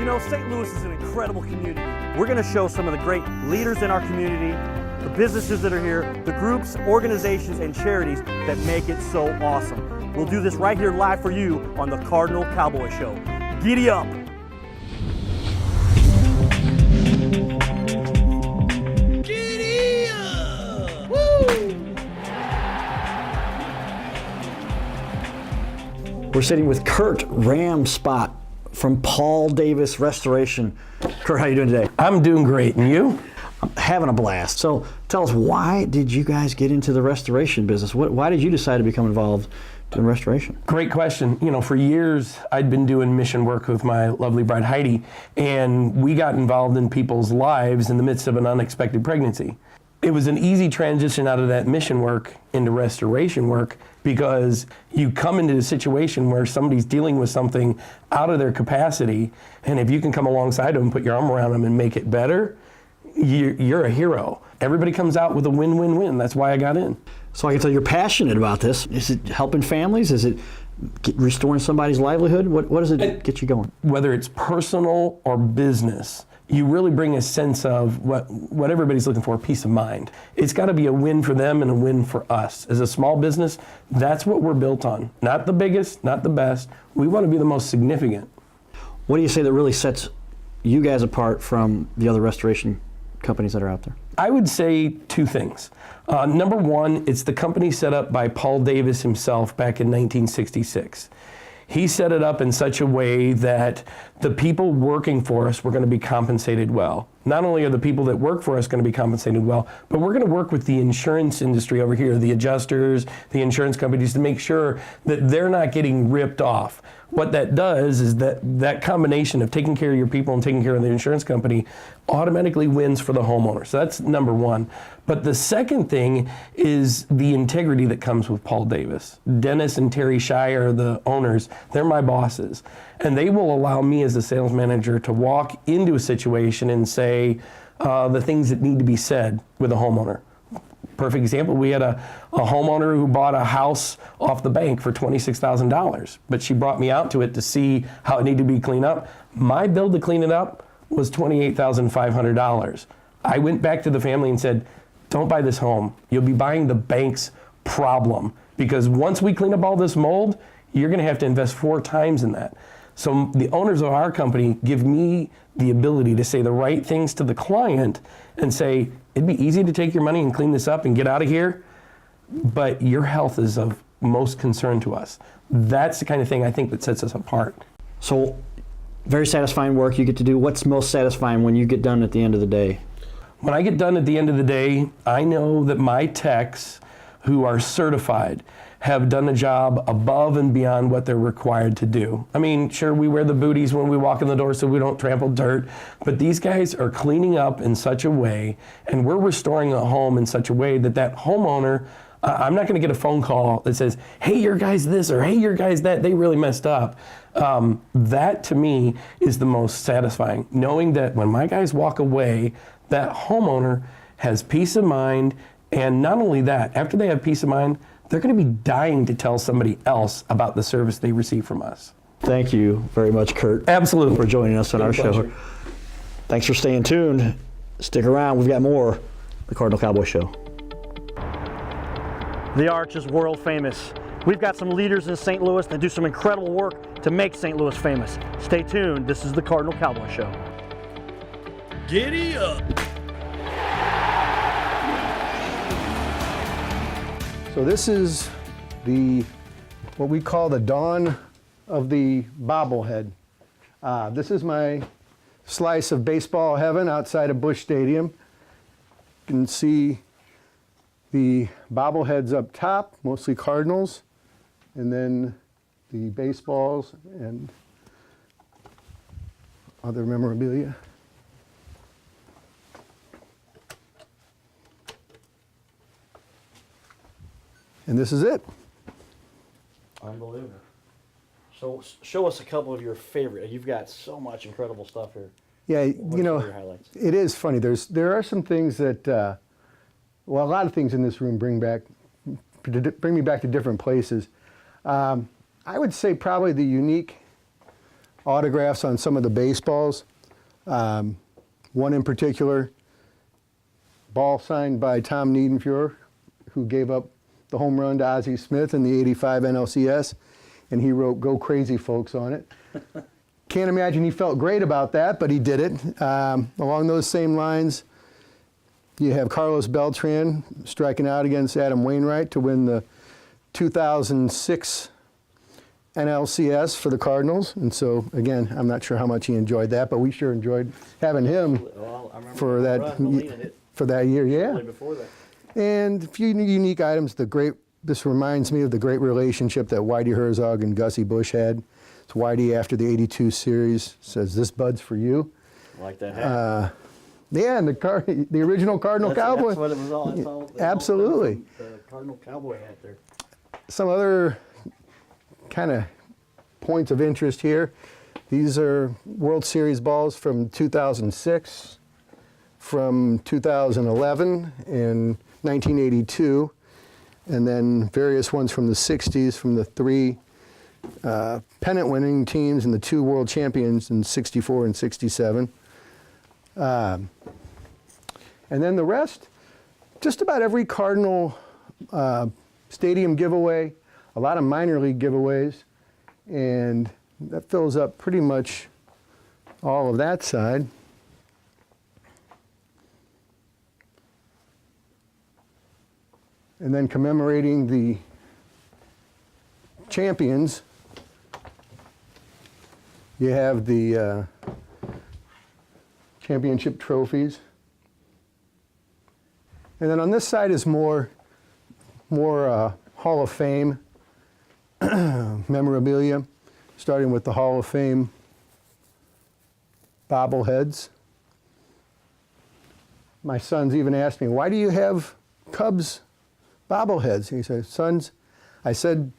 You know, St. Louis is an incredible community. We're going to show some of the great leaders in our community, the businesses that are here, the groups, organizations, and charities that make it so awesome. We'll do this right here live for you on the Cardinal Cowboy Show. Giddy up! Giddy up! Woo! We're sitting with Kurt Ramspot from Paul Davis Restoration. Kurt, how are you doing today? I'm doing great, and you? I'm having a blast. So tell us, why did you guys get into the restoration business? Why did you decide to become involved in restoration? Great question. You know, for years, I'd been doing mission work with my lovely bride Heidi, and we got involved in people's lives in the midst of an unexpected pregnancy. It was an easy transition out of that mission work into restoration work, because you come into a situation where somebody's dealing with something out of their capacity, and if you can come alongside them, put your arm around them and make it better, you're a hero. Everybody comes out with a win-win-win. That's why I got in. So I can tell you're passionate about this. Is it helping families? Is it restoring somebody's livelihood? What does it get you going? Whether it's personal or business, you really bring a sense of what everybody's looking for, peace of mind. It's got to be a win for them and a win for us. As a small business, that's what we're built on. Not the biggest, not the best. We want to be the most significant. What do you say that really sets you guys apart from the other restoration companies that are out there? I would say two things. Number one, it's the company set up by Paul Davis himself back in 1966. He set it up in such a way that the people working for us were going to be compensated well. Not only are the people that work for us going to be compensated well, but we're going to work with the insurance industry over here, the adjusters, the insurance companies, to make sure that they're not getting ripped off. What that does is that combination of taking care of your people and taking care of the insurance company automatically wins for the homeowner. So that's number one. But the second thing is the integrity that comes with Paul Davis. Dennis and Terry Shire, the owners, they're my bosses. And they will allow me as the sales manager to walk into a situation and say the things that need to be said with a homeowner. Perfect example, we had a homeowner who bought a house off the bank for $26,000, but she brought me out to it to see how it needed to be cleaned up. My bill to clean it up was $28,500. I went back to the family and said, don't buy this home. You'll be buying the bank's problem, because once we clean up all this mold, you're gonna have to invest 4 times in that. So the owners of our company give me the ability to say the right things to the client and say, it'd be easy to take your money and clean this up and get out of here, but your health is of most concern to us. That's the kind of thing I think that sets us apart. So, very satisfying work you get to do. What's most satisfying when you get done at the end of the day? When I get done at the end of the day, I know that my techs who are certified have done a job above and beyond what they're required to do. I mean, sure, we wear the booties when we walk in the door so we don't trample dirt, but these guys are cleaning up in such a way, and we're restoring a home in such a way that that homeowner, I'm not gonna get a phone call that says, hey, your guy's this, or hey, your guy's that, they really messed up. That to me is the most satisfying, knowing that when my guys walk away, that homeowner has peace of mind, and not only that, after they have peace of mind, they're going to be dying to tell somebody else about the service they receive from us. Thank you very much, Kurt. Absolutely. For joining us on our show. Thanks for staying tuned. Stick around. We've got more The Cardinal Cowboy Show. The Arch is world famous. We've got some leaders in St. Louis that do some incredible work to make St. Louis famous. Stay tuned. This is The Cardinal Cowboy Show. Giddy up. So this is what we call the dawn of the bobblehead. This is my slice of baseball heaven outside of Busch Stadium. You can see the bobbleheads up top, mostly Cardinals, and then the baseballs and other memorabilia. And this is it. Unbelievable. So show us a couple of your favorite. You've got so much incredible stuff here. Yeah, What are some of your highlights? it is funny. There are some things that, well, a lot of things in this room bring me back to different places. I would say probably the unique autographs on some of the baseballs. One in particular, ball signed by Tom Niedenfuhr, who gave up the home run to Ozzie Smith in the '85 NLCS, and he wrote "Go Crazy, folks" on it. Can't imagine he felt great about that, but he did it. Along those same lines, you have Carlos Beltran striking out against Adam Wainwright to win the 2006 NLCS for the Cardinals. And so, again, I'm not sure how much he enjoyed that, but we sure enjoyed having him for that year. Yeah. Before that. And a few unique items. This reminds me of the great relationship that Whitey Herzog and Gussie Busch had. It's Whitey after the '82 series says, "This bud's for you." I like that hat. Yeah, and the original Cardinal Cowboy. That's what it was all. That's all Absolutely. The Cardinal Cowboy hat there. Some other kind of points of interest here. These are World Series balls from 2006, from 2011, and 1982, and then various ones from the 60s from the 3 pennant-winning teams and the 2 world champions in '64 and '67. And then the rest, just about every Cardinal stadium giveaway, a lot of minor league giveaways, and that fills up pretty much all of that side. And then commemorating the champions, you have the championship trophies. And then on this side is more Hall of Fame memorabilia, starting with the Hall of Fame bobbleheads. My sons even asked me, "Why do you have Cubs bobbleheads?" He said, "Sons," I said,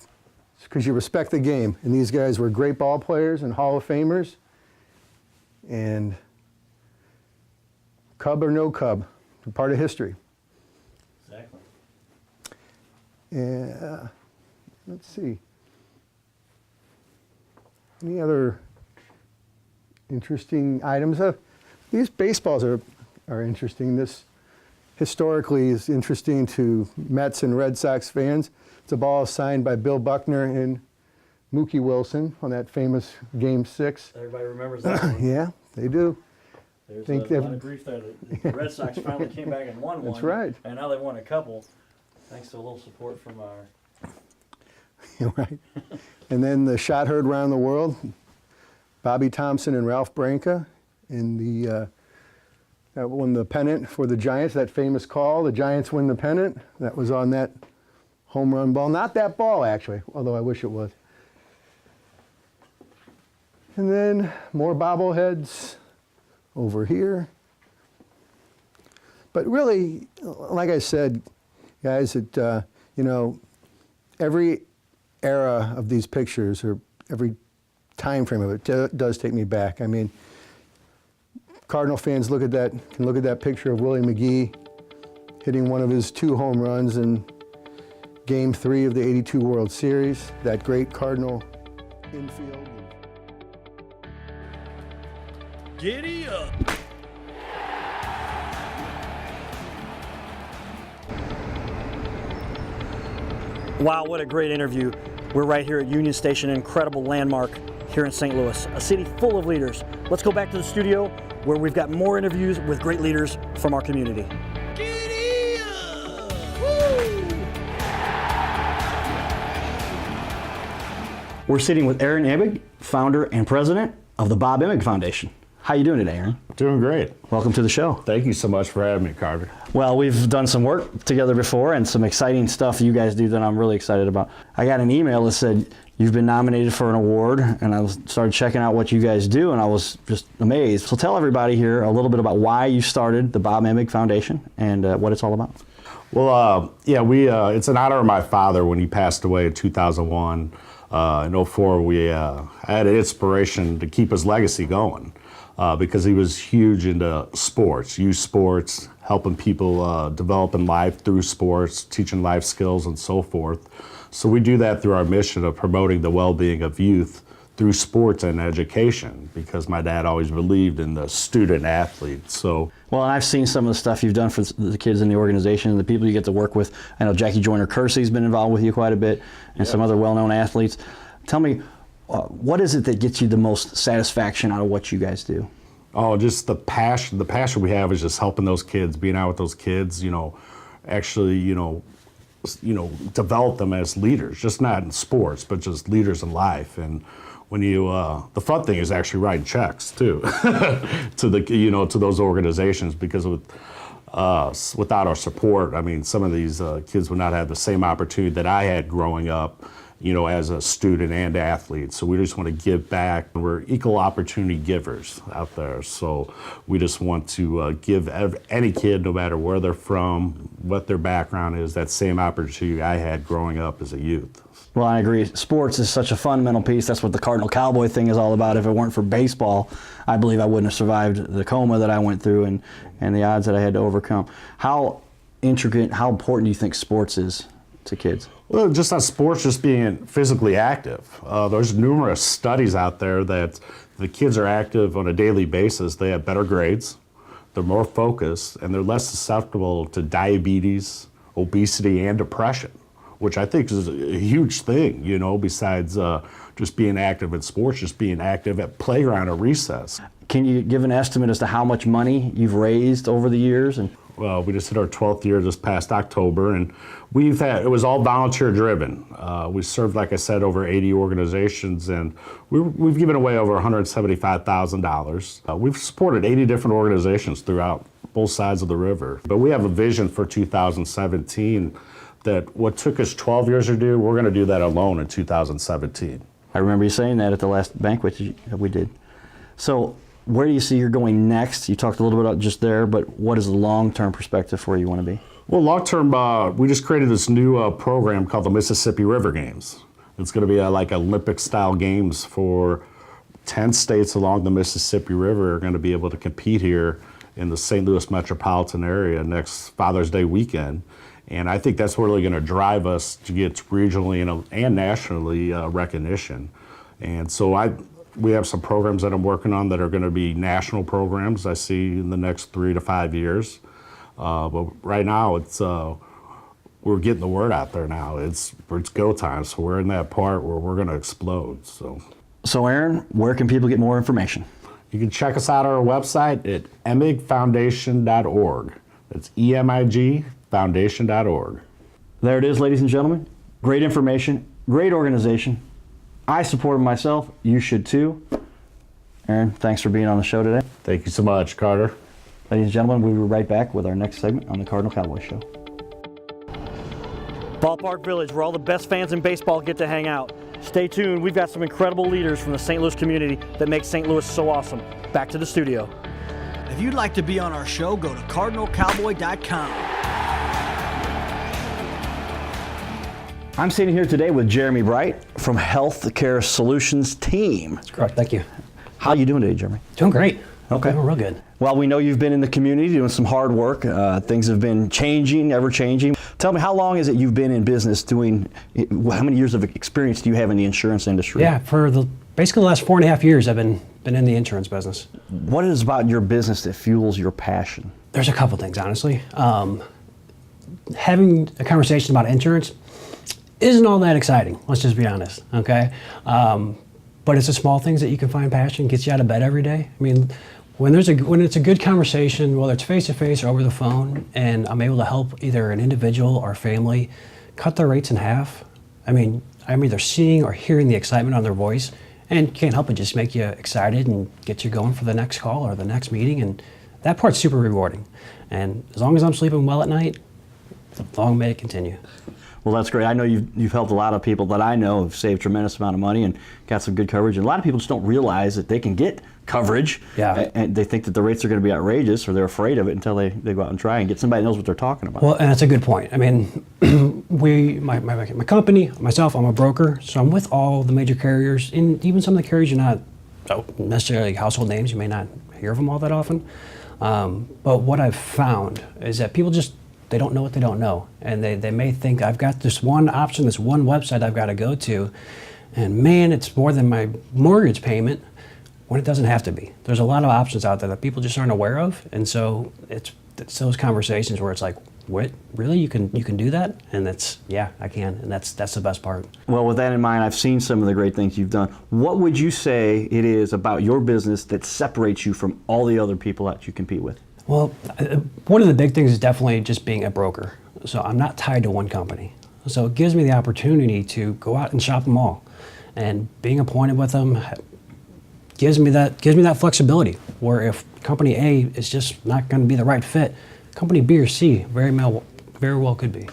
"it's because you respect the game. And these guys were great ball players and Hall of Famers. And Cub or no Cub, they're part of history." Exactly. Let's see. Any other interesting items? These baseballs are interesting. This historically is interesting to Mets and Red Sox fans. It's a ball signed by Bill Buckner and Mookie Wilson on that famous Game 6. Everybody remembers that one. Yeah, they do. There's a lot of grief there. The Red Sox finally came back and won one. That's right. And now they've won a couple, thanks to a little support from our... Right. And then the shot heard around the world, Bobby Thompson and Ralph Branca in the that won the pennant for the Giants, that famous call, the Giants win the pennant. That was on that home run ball. Not that ball, actually, although I wish it was. And then more bobbleheads over here. But really, like I said, guys, every era of these pictures, or every time frame of it, does take me back. I mean, Cardinal fans can look at that picture of Willie McGee hitting one of his 2 home runs in Game 3 of the '82 World Series, that great Cardinal infield. Giddy up! Wow, what a great interview. We're right here at Union Station, an incredible landmark here in St. Louis, a city full of leaders. Let's go back to the studio where we've got more interviews with great leaders from our community. Giddy up! Woo! We're sitting with Aaron Emig, founder and president of the Bob Emig Foundation. How you doing today, Aaron? Doing great. Welcome to the show. Thank you so much for having me, Carter. Well, we've done some work together before and some exciting stuff you guys do that I'm really excited about. I got an email that said you've been nominated for an award, and I started checking out what you guys do, and I was just amazed. So tell everybody here a little bit about why you started the Bob Emig Foundation and what it's all about. Well, it's in honor of my father when he passed away in 2001. In 04, we had an inspiration to keep his legacy going. Because he was huge into sports, youth sports, helping people develop in life through sports, teaching life skills and so forth. So we do that through our mission of promoting the well-being of youth through sports and education, because my dad always believed in the student athlete. So, well, and I've seen some of the stuff you've done for the kids in the organization and the people you get to work with. I know Jackie Joyner-Kersey's been involved with you quite a bit, and some other well-known athletes. Tell me, what is it that gets you the most satisfaction out of what you guys do? Oh, just the passion. The passion we have is just helping those kids, being out with those kids, actually, develop them as leaders, just not in sports, but just leaders in life. And when you, the fun thing is actually writing checks too, to to those organizations, because without our support, I mean, some of these kids would not have the same opportunity that I had growing up, as a student and athlete. So we just want to give back. We're equal opportunity givers out there. So we just want to give any kid, no matter where they're from, what their background is, that same opportunity I had growing up as a youth. Well, I agree. Sports is such a fundamental piece. That's what the Cardinal Cowboy thing is all about. If it weren't for baseball, I believe I wouldn't have survived the coma that I went through and the odds that I had to overcome. How intricate, how important do you think sports is to kids? Well, just on sports, just being physically active. There's numerous studies out there that the kids are active on a daily basis. They have better grades, they're more focused, and they're less susceptible to diabetes, obesity, and depression, which I think is a huge thing, besides just being active in sports, just being active at playground or recess. Can you give an estimate as to how much money you've raised over the years? Well, we just hit our 12th year this past October, and it was all volunteer driven. We served, like I said, over 80 organizations, and we've given away over $175,000. We've supported 80 different organizations throughout both sides of the river. But we have a vision for 2017 that what took us 12 years to do, we're going to do that alone in 2017. I remember you saying that at the last banquet that we did. So where do you see you're going next? You talked a little bit about just there, but what is the long-term perspective for where you want to be? Well, long-term, we just created this new program called the Mississippi River Games. It's going to be like Olympic-style games for 10 states along the Mississippi River are going to be able to compete here in the St. Louis metropolitan area next Father's Day weekend. And I think that's really going to drive us to get regionally and nationally recognition. And so we have some programs that I'm working on that are going to be national programs I see in the next 3 to 5 years. But right now, we're getting the word out there now. It's go time, so we're in that part where we're going to explode. So Aaron, where can people get more information? You can check us out on our website at emigfoundation.org. That's EMIG foundation.org. There it is, ladies and gentlemen. Great information, great organization. I support them myself. You should too. Aaron, thanks for being on the show today. Thank you so much, Carter. Ladies and gentlemen, we'll be right back with our next segment on the Cardinal Cowboy Show. Ballpark Village, where all the best fans in baseball get to hang out. Stay tuned. We've got some incredible leaders from the St. Louis community that make St. Louis so awesome. Back to the studio. If you'd like to be on our show, go to cardinalcowboy.com. I'm sitting here today with Jeremy Wright from Healthcare Solutions team. That's correct. Thank you. How are you doing today, Jeremy? Doing great. Okay. Doing real good. Well, we know you've been in the community doing some hard work. Things have been changing, ever changing. Tell me, how long is it you've been in business doing, how many years of experience do you have in the insurance industry? Yeah, for basically the last 4.5 years, I've been in the insurance business. What is about your business that fuels your passion? There's a couple things, honestly. Having a conversation about insurance isn't all that exciting, let's just be honest, okay? But it's the small things that you can find passion, gets you out of bed every day. I mean, when it's a good conversation, whether it's face-to-face or over the phone, and I'm able to help either an individual or family cut their rates in half, I mean, I'm either seeing or hearing the excitement on their voice, and can't help but just make you excited and get you going for the next call or the next meeting, and that part's super rewarding. And as long as I'm sleeping well at night, long may it continue. Well, that's great. I know you've helped a lot of people that I know have saved a tremendous amount of money and got some good coverage. And a lot of people just don't realize that they can get coverage. Yeah. And they think that the rates are going to be outrageous, or they're afraid of it until they go out and try and get somebody who knows what they're talking about. Well, and that's a good point. I mean, my company, myself, I'm a broker, so I'm with all the major carriers, and even some of the carriers you're not necessarily household names. You may not hear of them all that often. But what I've found is that people they don't know what they don't know. And they may think, I've got this one option, this one website I've got to go to. And man, it's more than my mortgage payment when it doesn't have to be. There's a lot of options out there that people just aren't aware of. And so it's those conversations where it's like, what, really? You can do that? And that's, yeah, I can. And that's the best part. Well, with that in mind, I've seen some of the great things you've done. What would you say it is about your business that separates you from all the other people that you compete with? Well, one of the big things is definitely just being a broker. So I'm not tied to one company. So it gives me the opportunity to go out and shop them all. And being appointed with them gives me that flexibility, where if company A is just not going to be the right fit, company B or C very well could be.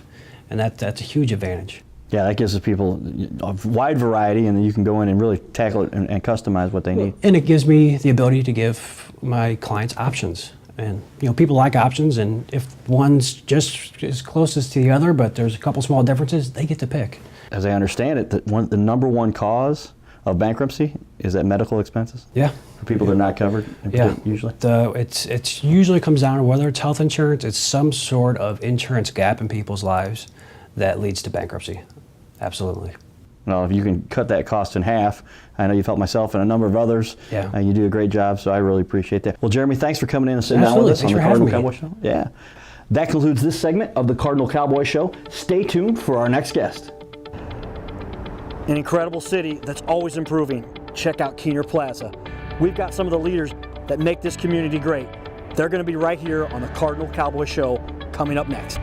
And that's a huge advantage. Yeah, that gives the people a wide variety, and then you can go in and really tackle it and customize what they need. And it gives me the ability to give my clients options. And people like options, and if one's just as closest to the other, but there's a couple small differences, they get to pick. As I understand it, the number one cause of bankruptcy is that medical expenses. Yeah. For people that are not covered. Yeah. Usually. It's usually comes down to whether it's health insurance, it's some sort of insurance gap in people's lives that leads to bankruptcy. Absolutely. Well, if you can cut that cost in half, I know you've helped myself and a number of others. Yeah. You do a great job, so I really appreciate that. Well, Jeremy, thanks for coming in and sitting down with us on the Cardinal Cowboy Show. Yeah. That concludes this segment of the Cardinal Cowboy Show. Stay tuned for our next guest. An incredible city that's always improving. Check out Keener Plaza. We've got some of the leaders that make this community great. They're going to be right here on the Cardinal Cowboy Show coming up next.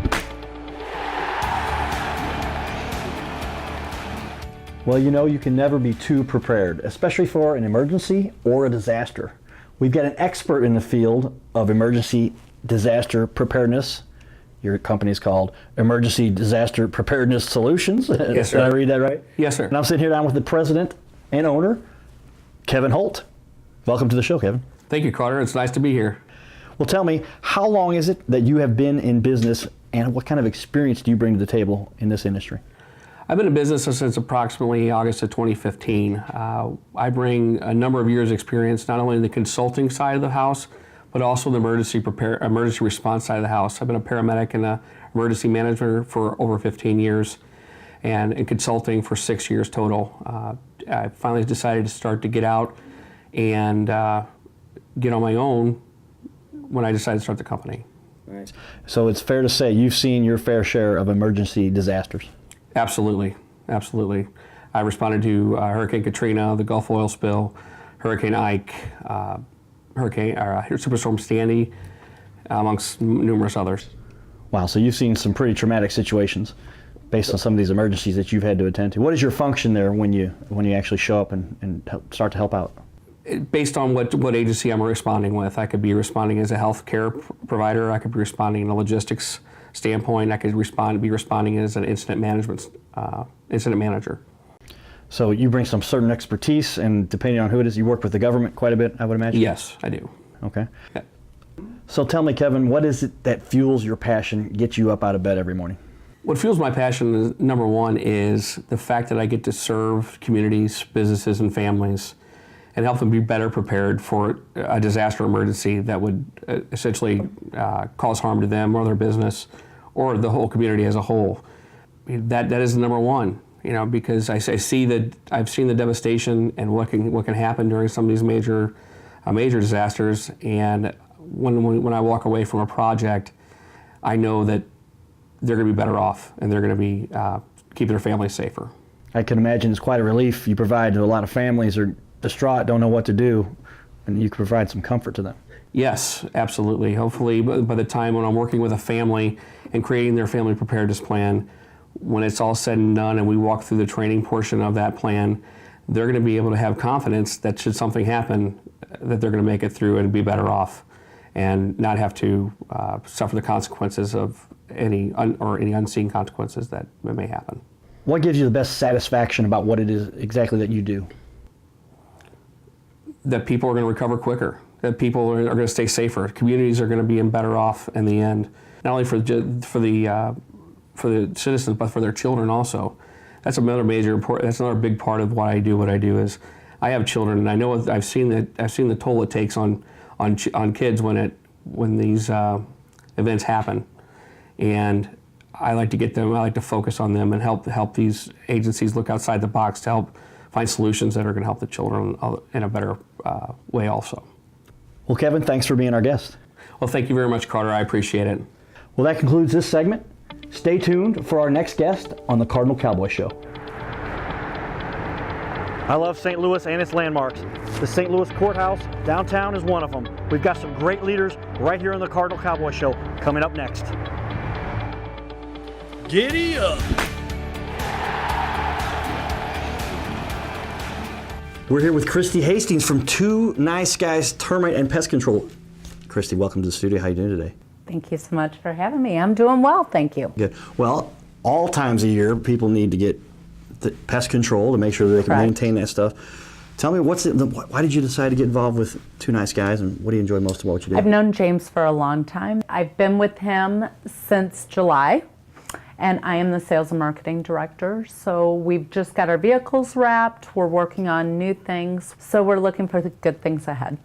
Well, you can never be too prepared, especially for an emergency or a disaster. We've got an expert in the field of emergency disaster preparedness. Your company is called Emergency Disaster Preparedness Solutions. Yes, sir. Did I read that right? Yes, sir. And I'm sitting here down with the president and owner, Kevin Holt. Welcome to the show, Kevin. Thank you, Carter. It's nice to be here. Well, tell me, how long is it that you have been in business, and what kind of experience do you bring to the table in this industry? I've been in business since approximately August of 2015. I bring a number of years' experience, not only in the consulting side of the house, but also the emergency response side of the house. I've been a paramedic and an emergency manager for over 15 years, and in consulting for 6 years total. I finally decided to start to get out and get on my own when I decided to start the company. Right. So it's fair to say you've seen your fair share of emergency disasters. Absolutely, absolutely. I responded to Hurricane Katrina, the Gulf oil spill, Hurricane Ike, Superstorm Sandy, amongst numerous others. Wow, so you've seen some pretty traumatic situations based on some of these emergencies that you've had to attend to. What is your function there when you actually show up and start to help out? Based on what agency I'm responding with. I could be responding as a healthcare provider. I could be responding in a logistics standpoint. I could be responding as an incident manager. So you bring some certain expertise, and depending on who it is, you work with the government quite a bit, I would imagine? Yes, I do. Okay. Yeah. So tell me, Kevin, what is it that fuels your passion, gets you up out of bed every morning? What fuels my passion, is, number one, is the fact that I get to serve communities, businesses, and families and help them be better prepared for a disaster emergency that would essentially cause harm to them or their business or the whole community as a whole. That is number one, because I've seen the devastation and what can happen during some of these major disasters. And when I walk away from a project, I know that they're going to be better off and they're going to be keep their families safer. I can imagine it's quite a relief you provide to a lot of families who are distraught, don't know what to do, and you can provide some comfort to them. Yes, absolutely. Hopefully, by the time when I'm working with a family and creating their family preparedness plan, when it's all said and done and we walk through the training portion of that plan, they're going to be able to have confidence that should something happen, that they're going to make it through and be better off and not have to suffer the consequences of any unseen consequences that may happen. What gives you the best satisfaction about what it is exactly that you do? That people are going to recover quicker, that people are going to stay safer, communities are going to be better off in the end, not only for the citizens, but for their children also. That's another big part of what I do. What I do is I have children, and I know I've seen the toll it takes on kids when these events happen, and I like to focus on them and help these agencies look outside the box to help find solutions that are going to help the children in a better way also. Well, Kevin, thanks for being our guest. Well, thank you very much, Carter. I appreciate it. Well, that concludes this segment. Stay tuned for our next guest on the Cardinal Cowboy Show. I love St. Louis and its landmarks. The St. Louis Courthouse downtown is one of them. We've got some great leaders right here on the Cardinal Cowboy Show coming up next. Giddy up! We're here with Christie Hastings from Two Nice Guys Termite and Pest Control. Christie, welcome to the studio. How are you doing today? Thank you so much for having me. I'm doing well, thank you. Good. Well, all times of year, people need to get the pest control to make sure that they can Correct. maintain that stuff. Tell me, why did you decide to get involved with Two Nice Guys, and what do you enjoy most about what you do? I've known James for a long time. I've been with him since July, and I am the sales and marketing director. So we've just got our vehicles wrapped. We're working on new things. So we're looking for the good things ahead.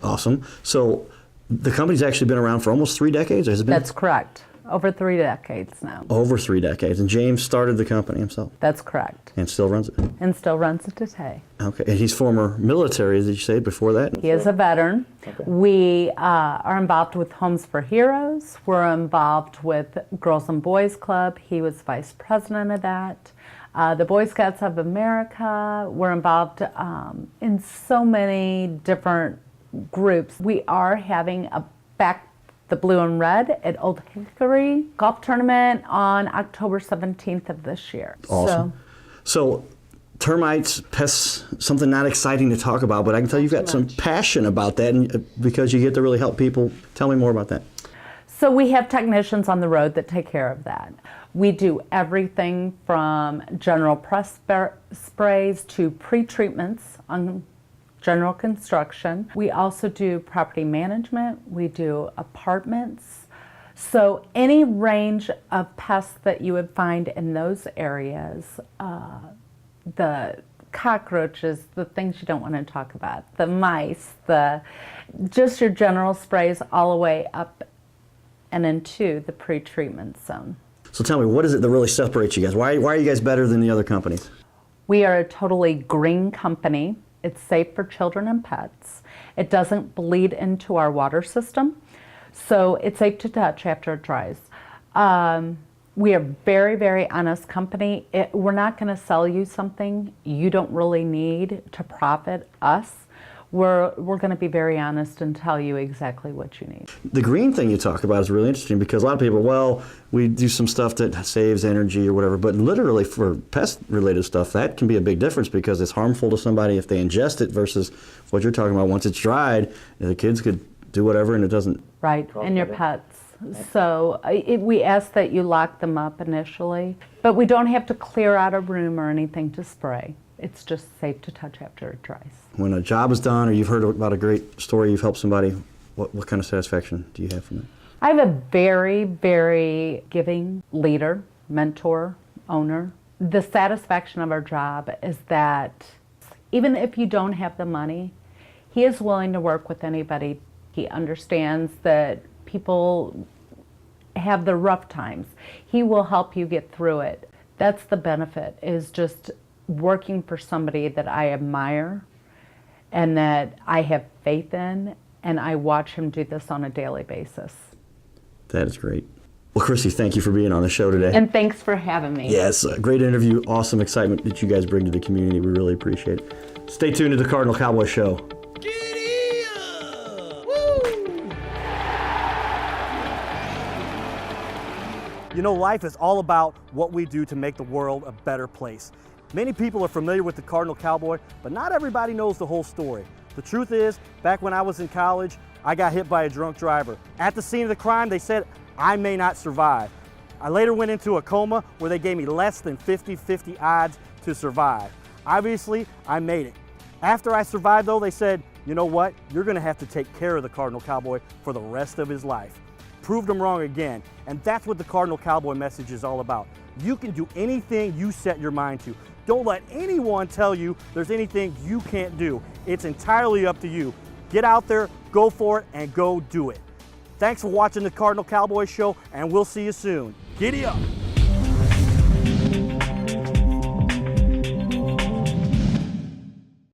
Awesome. So the company's actually been around for almost 3 decades, or has it been? That's correct. Over 3 decades now. Over 3 decades. And James started the company himself. That's correct. And still runs it. And still runs it today. Okay. And he's former military, as you say, before that? He is a veteran. Okay. We are involved with Homes for Heroes. We're involved with Girls and Boys Club. He was vice president of that. The Boy Scouts of America. We're involved in so many different groups. We are having a the Blue and Red at Old Hickory golf tournament on October 17th of this year. Awesome. So termites, pests, something not exciting to talk about, but I can tell you've got some passion about that, and because you get to really help people. Tell me more about that. So we have technicians on the road that take care of that. We do everything from general press sprays to pre-treatments on general construction. We also do property management. We do apartments. So any range of pests that you would find in those areas, the cockroaches, the things you don't want to talk about, the mice, just your general sprays all the way up and into the pre-treatment zone. So tell me, what is it that really separates you guys? Why are you guys better than the other companies? We are a totally green company. It's safe for children and pets. It doesn't bleed into our water system, so it's safe to touch after it dries. We are a very, very honest company. We're not going to sell you something you don't really need to profit us. We're going to be very honest and tell you exactly what you need. The green thing you talk about is really interesting, because a lot of people, well, we do some stuff that saves energy or whatever, but literally for pest-related stuff, that can be a big difference, because it's harmful to somebody if they ingest it versus what you're talking about. Once it's dried, the kids could do whatever and it doesn't... Right, and your pets. So we ask that you lock them up initially, but we don't have to clear out a room or anything to spray. It's just safe to touch after it dries. When a job is done, or you've heard about a great story, you've helped somebody, what kind of satisfaction do you have from that? I have a very, very giving leader, mentor, owner. The satisfaction of our job is that even if you don't have the money, he is willing to work with anybody. He understands that people have the rough times. He will help you get through it. That's the benefit, is just working for somebody that I admire and that I have faith in, and I watch him do this on a daily basis. That is great. Well, Christie, thank you for being on the show today. And thanks for having me. Yes, a great interview, awesome excitement that you guys bring to the community. We really appreciate it. Stay tuned to the Cardinal Cowboy Show. Giddy up! Woo! You know, life is all about what we do to make the world a better place. Many people are familiar with the Cardinal Cowboy, but not everybody knows the whole story. The truth is, back when I was in college, I got hit by a drunk driver. At the scene of the crime, they said I may not survive. I later went into a coma where they gave me less than 50-50 odds to survive. Obviously, I made it. After I survived though, they said, you know what? You're gonna have to take care of the Cardinal Cowboy for the rest of his life. Proved them wrong again, and that's what the Cardinal Cowboy message is all about. You can do anything you set your mind to. Don't let anyone tell you there's anything you can't do. It's entirely up to you. Get out there, go for it, and go do it. Thanks for watching the Cardinal Cowboy Show, and we'll see you soon. Giddy up!